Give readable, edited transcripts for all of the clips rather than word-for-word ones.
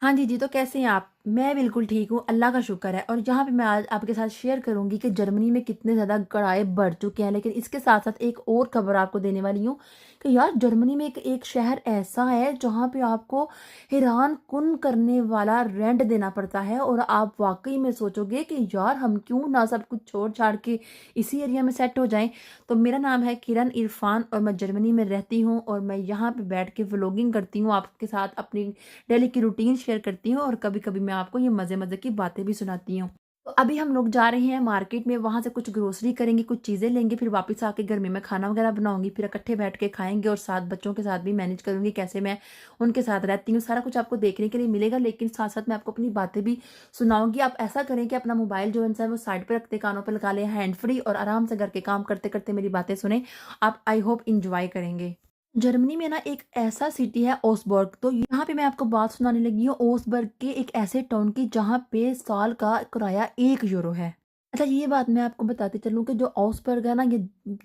हाँ जी, जी, तो कैसे हैं आप? मैं बिल्कुल ठीक हूँ, अल्लाह का शुक्र है। और जहाँ पे मैं आज आपके साथ शेयर करूँगी कि जर्मनी में कितने ज़्यादा कड़ाए बढ़ चुके हैं, लेकिन इसके साथ-साथ एक और खबर आपको देने वाली हूँ कि यार जर्मनी में एक एक शहर ऐसा है जहाँ पे आपको हैरान-कुन करने वाला रेंट देना पड़ता है और आप वाक़ई में सोचोगे कि यार हम क्यों ना सब कुछ छोड़-छाड़ के इसी एरिया में सेट हो जाएँ। तो मेरा नाम है किरण इरफ़ान और मैं जर्मनी में रहती हूँ और मैं यहाँ पे बैठ के व्लॉगिंग करती हूँ, आपके साथ अपनी डेली की रूटीन शेयर करती हूँ और कभी-कभी मैं आपको ये मज़े-मज़े की बातें भी सुनाती हूँ। तो अभी हम लोग जा रहे हैं मार्केट में, वहाँ से कुछ ग्रोसरी करेंगे, कुछ चीज़ें लेंगे, फिर वापस आके घर में मैं खाना वगैरह बनाऊँगी, फिर इकट्ठे बैठ के खाएँगे और साथ बच्चों के साथ भी मैनेज करूँगी कैसे मैं उनके साथ रहती हूँ। सारा कुछ आपको देखने के लिए मिलेगा, लेकिन साथ-साथ मैं आपको अपनी बातें भी सुनाऊँगी। आप ऐसा करें कि अपना मोबाइल जो है वो साइड पे रखते, कानों पे लगा लें हैंड फ्री और आराम से घर के काम करते-करते मेरी बातें सुनें। आप आई होप एन्जॉय करेंगे। जर्मनी में ना एक ऐसा सिटी है ओसबर्ग, तो यहाँ पे मैं आपको बात सुनाने लगी हूँ ओसबर्ग के एक ऐसे टाउन की जहाँ पे साल का किराया 1 यूरो है। अच्छा, ये बात मैं आपको बताती चलूँ कि जो ओसबर्ग है ना, ये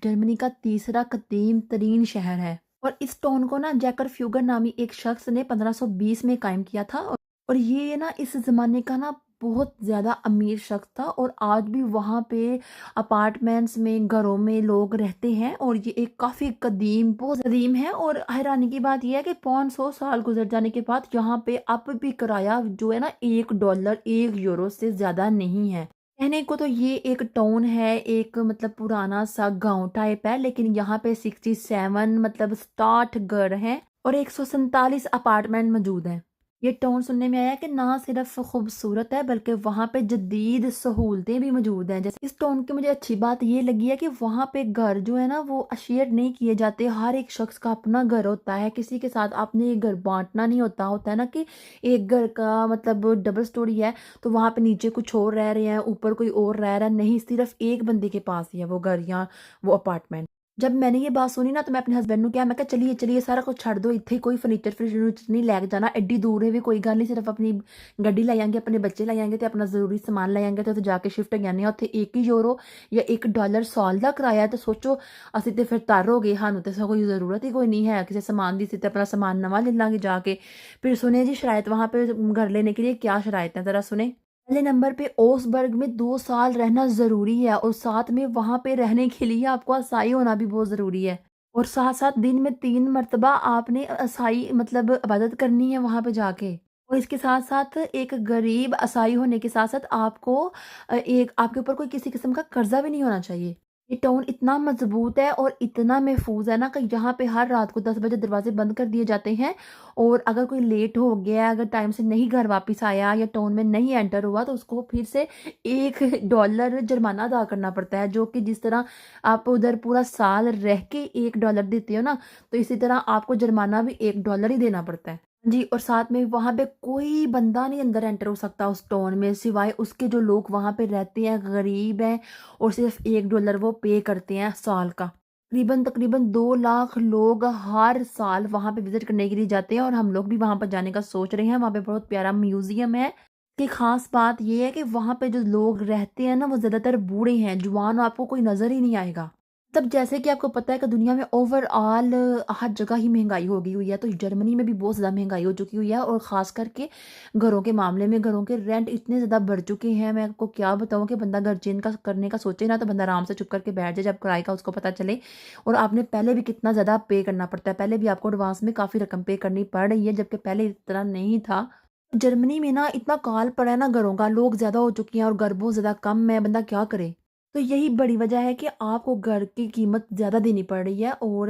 जर्मनी का तीसरा कदीम तरीन शहर है और इस टाउन को ना जैकर फ्यूगर नामी एक शख्स ने 1520 में कायम किया था और ये ना इस जमाने का ना बहुत ज्यादा अमीर शख्स था और आज भी वहाँ पे अपार्टमेंट्स में, घरों में लोग रहते हैं और ये एक काफ़ी कदीम, बहुत कदीम है। और हैरानी की बात ये है कि 500 साल गुज़र जाने के बाद यहाँ पे अब भी किराया जो है ना $1, 1 यूरो से ज़्यादा नहीं है। कहने को तो ये एक टाउन है, एक मतलब पुराना सा गाँव टाइप है, लेकिन यहाँ पे 67 मतलब 60 घर हैं और 147 अपार्टमेंट मौजूद हैं। ये टाउन सुनने में आया कि ना सिर्फ खूबसूरत है बल्कि वहाँ पे जदीद सहूलतें भी मौजूद हैं। जैसे इस टाउन की मुझे अच्छी बात ये लगी है कि वहाँ पे घर जो है ना वो शेयर नहीं किए जाते, हर एक शख्स का अपना घर होता है, किसी के साथ आपने ये घर बांटना नहीं होता। होता है ना कि एक घर का मतलब डबल स्टोरी है तो वहाँ पे नीचे कुछ और रह रहे हैं, ऊपर कोई और रह रहा है, नहीं सिर्फ एक बंदे के पास ही है वो घर या वो अपार्टमेंट। जब मैंने ये बात सुनी ना तो मैं अपने हस्बैंड ਨੂੰ ਕਿਹਾ, मैं कहा चलिए चलिए सारा कुछ ਛੱਡ दो, ਇੱਥੇ ਕੋਈ ਫਰਨੀਚਰ ਫਰਨੀਚਰ नहीं लैके जाना, एड्डी दूर है भी कोई गल नहीं, सिर्फ अपनी ਗੱਡੀ ਲੈ ਜਾਾਂਗੇ, अपने बच्चे ਲੈ ਜਾਾਂਗੇ ਤੇ ਆਪਣਾ ਜ਼ਰੂਰੀ ਸਮਾਨ ਲੈ ਜਾਾਂਗੇ ਤੇ ਉੱਥੇ ਜਾ ਕੇ ਸ਼ਿਫਟ ਹੋ ਜਾਂਦੇ ਆ। ਉੱਥੇ 1 ਯੂਰੋ ਜਾਂ $1 ਸਾਲ ਦਾ ਕਿਰਾਇਆ ਤੇ ਸੋਚੋ ਅਸੀਂ ਤੇ ਫਿਰ ਤਰ ਹੋ ਗਏ, ਸਾਨੂੰ ਤੇ ਕੋਈ ਜ਼ਰੂਰਤ ਹੀ ਕੋਈ नहीं है किसी सामान ਦੀ, ਤੇ अपना सामान नवा ले लांगे जाके। फिर सुने जी शरायत वहाँ पे घर लेने के लिए क्या शरायत है, ज़रा सुने। पहले नंबर पे ओसबर्ग में 2 साल रहना ज़रूरी है और साथ में वहाँ पे रहने के लिए आपको असाई होना भी बहुत ज़रूरी है। और साथ-साथ दिन में 3 मर्तबा आपने असाई मतलब इबादत करनी है वहाँ पे जाके। और इसके साथ-साथ एक गरीब असाई होने के साथ-साथ आपको एक आपके ऊपर कोई किसी किस्म का कर्ज़ा भी नहीं होना चाहिए। ये टाउन इतना मज़बूत है और इतना महफूज़ है ना कि यहाँ पे हर रात को 10 बजे दरवाज़े बंद कर दिए जाते हैं और अगर कोई लेट हो गया, अगर टाइम से नहीं घर वापस आया या टाउन में नहीं एंटर हुआ तो उसको फिर से $1 जुर्माना अदा करना पड़ता है, जो कि जिस तरह आप उधर पूरा साल रह के $1 देते हो ना, तो इसी तरह आपको जुर्माना भी $1 ही देना पड़ता है। जी, और साथ में वहाँ पे कोई बंदा नहीं अंदर एंटर हो सकता उस टाउन में, सिवाय उसके जो लोग वहाँ पे रहते हैं, गरीब हैं और सिर्फ $1 वो पे करते हैं साल का। तकरीबन तकरीबन 2 लाख लोग हर साल वहाँ पे विज़िट करने के लिए जाते हैं और हम लोग भी वहाँ पर जाने का सोच रहे हैं। वहाँ पे बहुत प्यारा म्यूज़ियम है। की ख़ास बात ये है कि वहाँ पे जो लोग रहते हैं ना, वो ज़्यादातर बूढ़े हैं, जवान आपको कोई नज़र ही नहीं आएगा। तब जैसे कि आपको पता है कि दुनिया में ओवरऑल हर जगह ही महँगाई हो गई हुई है, तो जर्मनी में भी बहुत ज़्यादा महँगाई हो चुकी हुई है और ख़ास करके घरों के मामले में घरों के रेंट इतने ज़्यादा बढ़ चुके हैं, मैं आपको क्या बताऊँ कि बंदा घर चेंज का करने का सोचे ना तो बंदा आराम से चुप करके बैठ जाए जब किराए का उसको पता चले। और आपने पहले भी कितना ज़्यादा पे करना पड़ता है, पहले भी आपको एडवांस में काफ़ी रकम पे करनी पड़ रही है, जबकि पहले इतना नहीं था। जर्मनी में ना इतना काल पड़ा है ना घरों का, लोग ज़्यादा हो चुके हैं और घर बहुत ज़्यादा कम है, बंदा क्या करे? तो यही बड़ी वजह है कि आपको घर की कीमत ज़्यादा देनी पड़ रही है और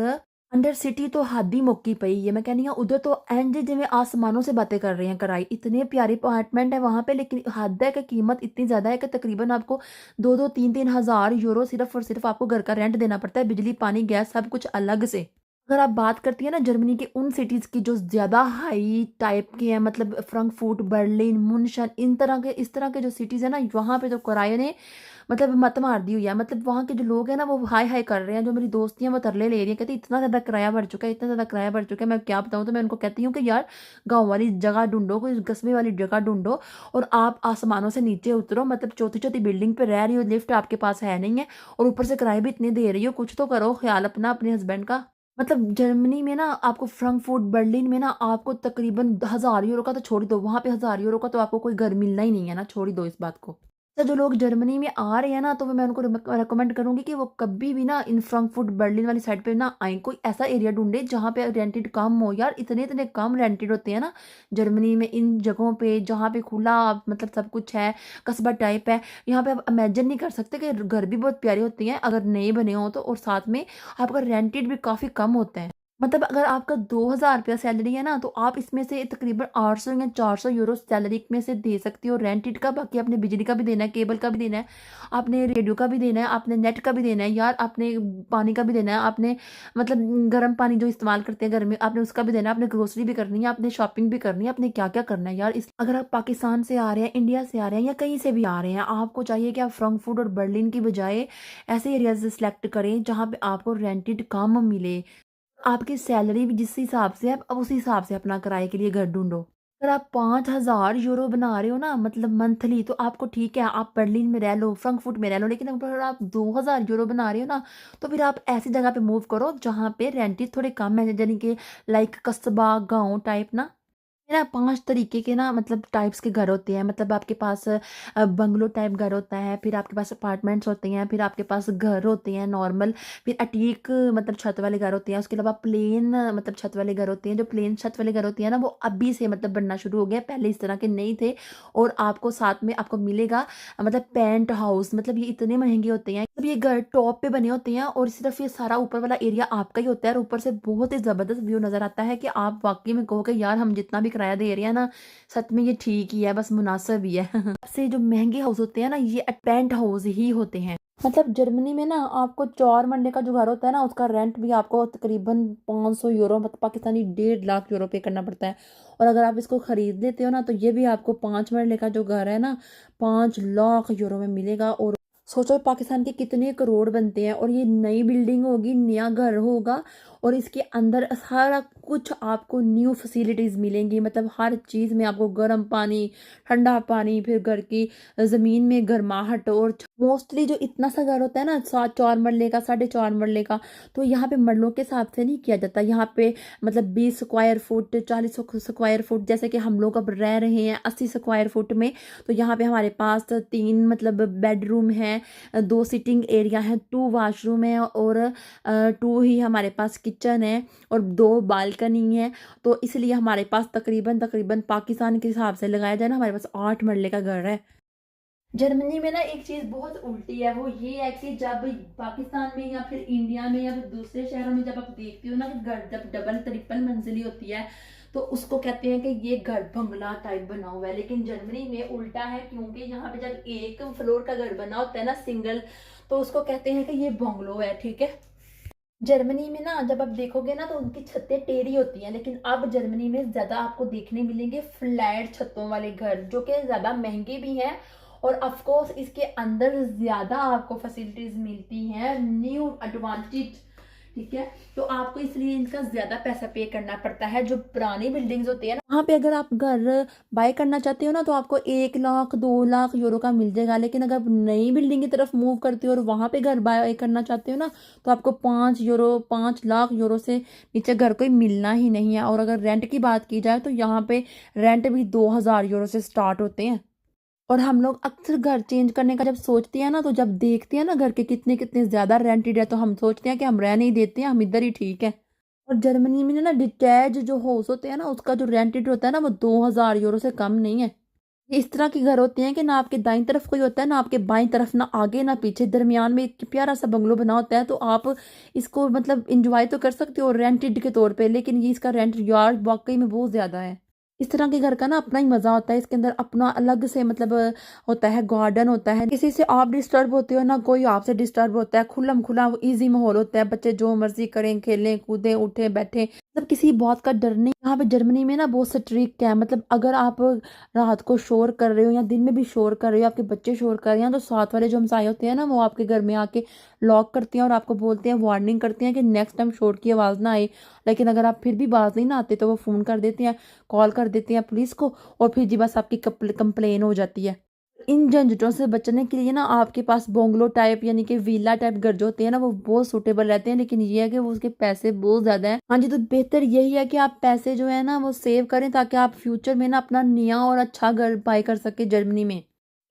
अंडर सिटी तो हद ही मुक्की पई है। मैं कहनी हाँ उधर तो इंज जिवें आसमानों से बातें कर रहे हैं किराए, इतने प्यारे अपार्टमेंट है वहाँ पे, लेकिन हद है कि कीमत इतनी ज़्यादा है कि तकरीबन आपको 2-2 3-3 हज़ार यूरो सिर्फ़ और सिर्फ़ आपको घर का रेंट देना पड़ता है, बिजली, पानी, गैस सब कुछ अलग से। अगर आप बात करती हैं ना जर्मनी के उन सिटीज़ की जो ज़्यादा हाई टाइप के हैं, मतलब फ्रैंकफर्ट, बर्लिन, मुन्शन, इन तरह के इस तरह के जो सिटीज़ हैं ना, वहाँ पे तो किराए ने मतलब मत मार दी हुई है। मतलब वहाँ के जो लोग हैं ना वो हाय हाय कर रहे हैं। जो मेरी दोस्ती हैं वो तरले ले रही हैं, कहती इतना ज़्यादा किराया बढ़ चुका है, इतना ज़्यादा किराया बढ़ चुका है, मैं क्या बताऊँ। तो मैं उनको कहती हूँ कि यार गाँव वाली जगह ढूँढो, कोई कस्बे वाली जगह ढूँढो और आप आसमानों से नीचे उतरो, मतलब चौथी-चौथी बिल्डिंग पे रह रही हो, लिफ्ट आपके पास है नहीं है और ऊपर से किराए भी इतने दे रही हो, कुछ तो करो ख़्याल अपना, अपने हस्बैंड का। मतलब जर्मनी में ना आपको फ्रैंकफर्ट, बर्लिन में ना आपको तकरीबन 1000 यूरो का तो छोड़ ही दो, वहाँ पे 1000 यूरो का तो आपको कोई घर मिलना ही नहीं है ना, छोड़ ही दो इस बात को। तो जो लोग जर्मनी में आ रहे हैं ना, तो मैं उनको रिकमेंड करूँगी कि वो कभी भी ना इन फ्रैंकफर्ट, बर्लिन वाली साइड पे ना आएँ। कोई ऐसा एरिया ढूँढे जहाँ पे रेंटेड कम हो। यार इतने-इतने कम रेंटेड होते हैं ना जर्मनी में, इन जगहों पे जहाँ पे खुला मतलब सब कुछ है, कस्बा टाइप है। यहाँ पे आप इमेजिन नहीं कर सकते कि घर भी बहुत प्यारे होते हैं अगर नए बने हों तो, और साथ में आपका रेंटेड भी काफ़ी कम होता है। मतलब अगर आपका 2000 रुपया सैलरी है ना, तो आप इसमें से तकरीबन 800 या 400 यूरो सैलरी में से दे सकती हो रेंटेड का। बाकी आपने बिजली का भी देना है, केबल का भी देना है, आपने रेडियो का भी देना है, आपने नेट का भी देना है, यार आपने पानी का भी देना है, आपने मतलब गर्म पानी जो इस्तेमाल करते हैं घर में, आपने उसका भी देना है, आपने ग्रोसरी भी करनी है, आपने शॉपिंग भी करनी है, आपने क्या-क्या करना है यार। इस अगर आप पाकिस्तान से आ रहे हैं, इंडिया से आ रहे हैं या कहीं से भी आ रहे हैं, आपको चाहिए कि आप फ्रैंकफर्ट और बर्लिन की बजाय ऐसे एरियाज़ सेलेक्ट करें जहाँ पे आपको रेंटेड कम मिले। आपकी सैलरी भी जिस हिसाब से है, अब उसी हिसाब से अपना किराए के लिए घर ढूँढो। अगर आप 5000 यूरो बना रहे हो ना मतलब मंथली, तो आपको ठीक है, आप बर्लिन में रह लो, फ्रैंकफर्ट में रह लो, लेकिन अगर आप 2000 यूरो बना रहे हो ना, तो फिर आप ऐसी जगह पे मूव करो जहाँ पे रेंटेज थोड़े कम है, यानी कि लाइक कस्बा, गाँव टाइप ना। ना 5 तरीके के ना मतलब टाइप्स के घर होते हैं। मतलब आपके पास बंगलो टाइप घर होता है, फिर आपके पास अपार्टमेंट्स होते हैं, फिर आपके पास घर होते हैं नॉर्मल, फिर अटीक मतलब छत वाले घर होते हैं, उसके अलावा प्लेन मतलब छत वाले घर होते हैं। जो प्लेन छत वाले घर होते हैं ना, वो अभी से मतलब बनना शुरू हो गया, पहले इस तरह के नहीं थे। और आपको साथ में आपको मिलेगा मतलब पेंट हाउस, मतलब ये इतने महँगे होते हैं। मतलब ये घर टॉप पे बने होते हैं और सिर्फ़ ये सारा ऊपर वाला एरिया आपका ही होता है, और ऊपर से बहुत ही ज़बरदस्त व्यू नज़र आता है कि आप वाक़ई में कहोगे यार हम जितना भी किराया दे रहे हैं ना, सच में ये ठीक ही है, बस मुनासिब ही है। सबसे जो महँगे हाउस होते हैं ना, ये पेंट हाउस ही होते हैं। मतलब जर्मनी में ना आपको 4 मरले का जो घर होता है ना, उसका रेंट भी आपको तकरीबन 500 यूरो मतलब पाकिस्तानी 1.5 लाख यूरो पे करना पड़ता है। और अगर आप इसको खरीद लेते हो ना, तो ये भी आपको 5 मरले का जो घर है ना, 5 लाख यूरो में मिलेगा। और सोचो पाकिस्तान के कितने करोड़ बनते हैं, और ये नई बिल्डिंग होगी, नया घर होगा, और इसके अंदर सारा कुछ आपको न्यू फैसिलिटीज़ मिलेंगी। मतलब हर चीज़ में आपको गर्म पानी, ठंडा पानी, फिर घर की ज़मीन में गर्माहट। और मोस्टली जो इतना सा घर होता है ना, 4 मरले का, 4.5 मरले का, तो यहाँ पे मरलों के हिसाब से नहीं किया जाता। यहाँ पे मतलब 20 स्क्वायर फुट, 40 स्क्वायर फुट, जैसे कि हम लोग अब रह रहे हैं 80 स्क्वायर फुट में। तो यहाँ पे हमारे पास 3 मतलब बेडरूम है, 2 सिटिंग एरिया है, 2 वॉशरूम है, और 2 ही हमारे पास किचन है, और 2 बालकनी है। तो इसलिए हमारे पास तकरीबन तकरीबन पाकिस्तान के हिसाब से लगाया जाए ना, हमारे पास 8 मरले का घर है। जर्मनी में ना एक चीज़ बहुत उल्टी है, वो ये है कि जब पाकिस्तान में या फिर इंडिया में या फिर दूसरे शहरों में जब आप देखते हो ना कि घर जब डबल ट्रिपल मंजिली होती है, तो उसको कहते हैं कि ये घर बंगला टाइप बना हुआ है। लेकिन जर्मनी में उल्टा है, क्योंकि यहाँ पे जब एक फ्लोर का घर बना होता है ना सिंगल, तो उसको कहते हैं कि ये बंगलो है, ठीक है। जर्मनी में ना जब आप देखोगे ना, तो उनकी छतें टेढ़ी होती हैं, लेकिन अब जर्मनी में ज़्यादा आपको देखने मिलेंगे फ्लैट छतों वाले घर, जो कि ज़्यादा महंगे भी हैं। और ऑफ कोर्स इसके अंदर ज़्यादा आपको फैसिलिटीज़ मिलती हैं, न्यू एडवांटेज, ठीक है। तो आपको इसलिए इनका ज़्यादा पैसा पे करना पड़ता है। जो पुरानी बिल्डिंग्स होती है ना, वहाँ पे अगर आप घर बाय करना चाहते हो ना, तो आपको 1 लाख 2 लाख यूरो का मिल जाएगा। लेकिन अगर आप नई बिल्डिंग की तरफ मूव करते हो और वहाँ पे घर बाय करना चाहते हो ना, तो आपको 5 लाख यूरो से नीचे घर कोई मिलना ही नहीं है। और अगर रेंट की बात की जाए, तो यहाँ पे रेंट भी 2000 यूरो से स्टार्ट होते हैं। और हम लोग अक्सर घर चेंज करने का जब सोचते हैं ना, तो जब देखते हैं ना घर के कितने कितने ज़्यादा रेंटेड है, तो हम सोचते हैं कि हम रह नहीं देते हैं, हम इधर ही ठीक है। और जर्मनी में ना डिटैच जो हाउस होते हैं ना, उसका जो रेंटेड होता है ना, वो 2000 यूरो से कम नहीं है। ये इस तरह के घर होते हैं कि ना आपके दाईं तरफ कोई होता है, ना आपके बाईं तरफ, ना आगे ना पीछे, दरमियान में एक प्यारा सा बंगलो बना होता है। तो आप इसको मतलब इंजॉय तो कर सकते हो रेंटेड के तौर पे, लेकिन ये इसका रेंट यार वाकई में बहुत ज़्यादा है। इस तरह के घर का ना अपना ही मज़ा होता है, इसके अंदर अपना अलग से मतलब होता है, गार्डन होता है, किसी से आप डिस्टर्ब होते हो ना कोई आपसे डिस्टर्ब होता है, खुल्लम खुला इजी माहौल होता है, बच्चे जो मर्जी करें, खेलें कूदें, उठे बैठे, मतलब किसी बात का डर नहीं। यहाँ पे जर्मनी में ना बहुत स्ट्रिक्ट है। मतलब अगर आप रात को शोर कर रहे हो या दिन में भी शोर कर रहे हो, आपके बच्चे शोर कर रहे हैं, तो साथ वाले जो हमसाए होते हैं ना, वो आपके घर में आके लॉक करते हैं और आपको बोलते हैं, वार्निंग करते हैं कि नेक्स्ट टाइम शोर की आवाज़ ना आए। लेकिन अगर आप फिर भी बाज नहीं ना आते, तो वो फ़ोन कर देते हैं, कॉल कर देते हैं पुलिस को, और फिर जी बस आपकी कंप्लेन हो जाती है। इन झंझटों से बचने के लिए ना आपके पास बंगलो टाइप यानी कि विला टाइप घर जो होते हैं ना वो बहुत सूटेबल रहते हैं, लेकिन ये है कि वो उसके पैसे बहुत ज़्यादा हैं। हाँ जी, तो बेहतर यही है कि आप पैसे जो है ना वो सेव करें ताकि आप फ्यूचर में ना अपना नया और अच्छा घर बाय कर सके जर्मनी में।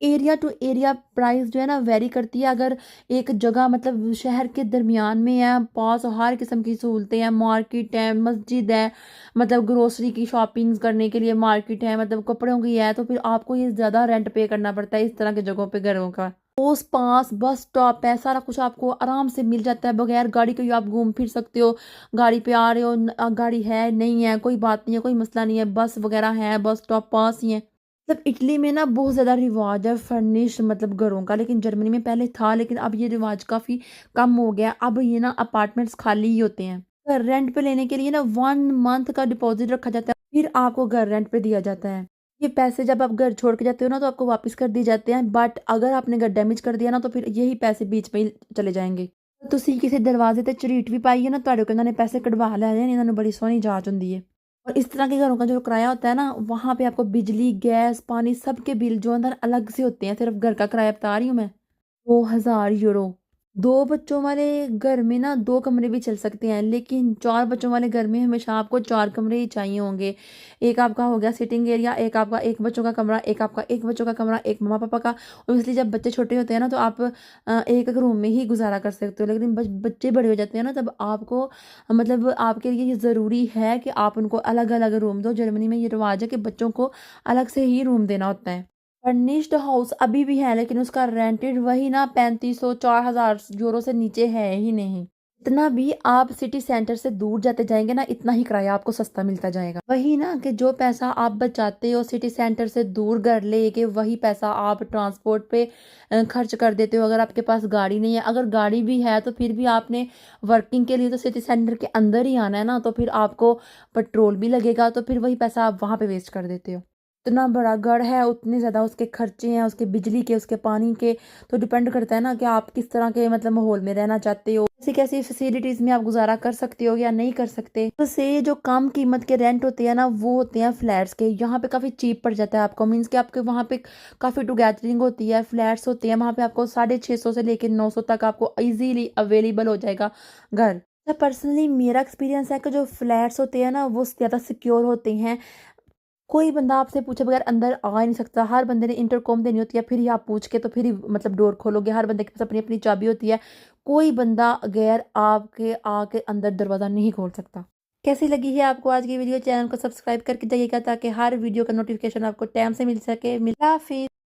एरिया टू एरिया प्राइस जो है ना वेरी करती है। अगर एक जगह मतलब शहर के दरमियान में है, पास हर किस्म की सहूलतें हैं, मार्केट है, मस्जिद है, मतलब ग्रोसरी की शॉपिंग करने के लिए मार्केट है, मतलब कपड़ों की है, तो फिर आपको ये ज़्यादा रेंट पे करना पड़ता है इस तरह की जगहों पे घरों का। पोस पास बस स्टॉप है, सारा कुछ आपको आराम से मिल जाता है, बगैर गाड़ी के ही आप घूम फिर सकते हो। गाड़ी पे आ रहे हो, गाड़ी है नहीं है कोई बात नहीं है, कोई मसला नहीं है, बस वगैरह है, बस स्टॉप पास ही है। मतलब इटली में ना बहुत ज़्यादा रिवाज है फर्निश्ड मतलब घरों का, लेकिन जर्मनी में पहले था, लेकिन अब ये रिवाज काफ़ी कम हो गया। अब ये ना अपार्टमेंट्स खाली ही होते हैं। घर रेंट पे लेने के लिए ना 1 मंथ का डिपॉजिट रखा जाता है, फिर आपको घर रेंट पे दिया जाता है। ये पैसे जब आप घर छोड़ के जाते हो ना तो आपको वापस कर दिए जाते हैं, बट अगर आपने घर डैमेज कर दिया ना तो फिर यही पैसे बीच में ही चले जाएंगे। ਤੁਸੀਂ ਕਿਸੇ दरवाजे ते ਝਰੀਟ भी पाई है ना ਤੁਹਾਡੇ ਕੋਲ ਇਹਨਾਂ ਨੇ पैसे कढ़वा ਲੈਣੇ ਨੇ, ਇਹਨਾਂ ਨੂੰ बड़ी सोहनी जांच ਹੁੰਦੀ है। और इस तरह के घरों का जो किराया होता है ना वहाँ पे आपको बिजली गैस पानी सबके बिल जो अंदर अलग से होते हैं, सिर्फ घर का किराया बता रही हूँ मैं। 2000 यूरो। दो बच्चों वाले घर में ना दो कमरे भी चल सकते हैं, लेकिन चार बच्चों वाले घर में हमेशा आपको चार कमरे ही चाहिए होंगे। एक आपका हो गया सिटिंग एरिया, एक आपका एक बच्चों का कमरा, एक आपका एक बच्चों का कमरा, एक मम्मा पापा का। और इसलिए जब बच्चे छोटे होते हैं ना तो आप एक एक रूम में ही गुजारा कर सकते हो, लेकिन बच्चे बड़े हो जाते हैं ना तब आपको मतलब आपके लिए ये ज़रूरी है कि आप उनको अलग अलग रूम दो। जर्मनी में ये रिवाज है कि बच्चों को अलग से ही रूम देना होता है। फर्निश्ड हाउस अभी भी है, लेकिन उसका रेंटेड वही ना 3500 4000 यूरो से नीचे है ही नहीं। इतना भी आप सिटी सेंटर से दूर जाते जाएंगे ना इतना ही किराया आपको सस्ता मिलता जाएगा। वही ना कि जो पैसा आप बचाते हो सिटी सेंटर से दूर घर लेके, वही पैसा आप ट्रांसपोर्ट पे खर्च कर देते हो। अगर आपके पास गाड़ी नहीं है, अगर गाड़ी भी है तो फिर भी आपने वर्किंग के लिए तो सिटी सेंटर के अंदर ही आना है ना, तो फिर आपको पेट्रोल भी लगेगा, तो फिर वही पैसा आप वहां पे वेस्ट कर देते हो। इतना बड़ा घर है उतने ज़्यादा उसके खर्चे हैं, उसके बिजली के, उसके पानी के। तो डिपेंड करता है ना कि आप किस तरह के मतलब माहौल में रहना चाहते हो, कैसी कैसी फैसिलिटीज़ में आप गुजारा कर सकते हो या नहीं कर सकते। तो से जो कम कीमत के रेंट होते हैं ना वो होते हैं फ्लैट्स के। यहाँ पे काफ़ी चीप पड़ जाता है आपको, मीन्स कि आपके वहाँ पे काफ़ी टू गैदरिंग होती है, फ्लैट्स होते हैं वहाँ पे आपको 650 से लेकर 900 तक आपको ईजीली अवेलेबल हो जाएगा घर। पर्सनली मेरा एक्सपीरियंस है कि जो फ्लैट्स होते हैं ना वो ज़्यादा सिक्योर होते हैं। कोई बंदा आपसे पूछे बगैर अंदर आ ही नहीं सकता। हर बंदे ने इंटरकॉम देनी होती है, फिर ही आप पूछ के तो फिर ही मतलब डोर खोलोगे। हर बंदे के पास अपनी अपनी चाबी होती है। कोई बंदा गैर आपके आके अंदर दरवाज़ा नहीं खोल सकता। कैसी लगी है आपको आज की वीडियो? चैनल को सब्सक्राइब करके जाइएगा ताकि हर वीडियो का नोटिफिकेशन आपको टाइम से मिल सके। मिला फिर।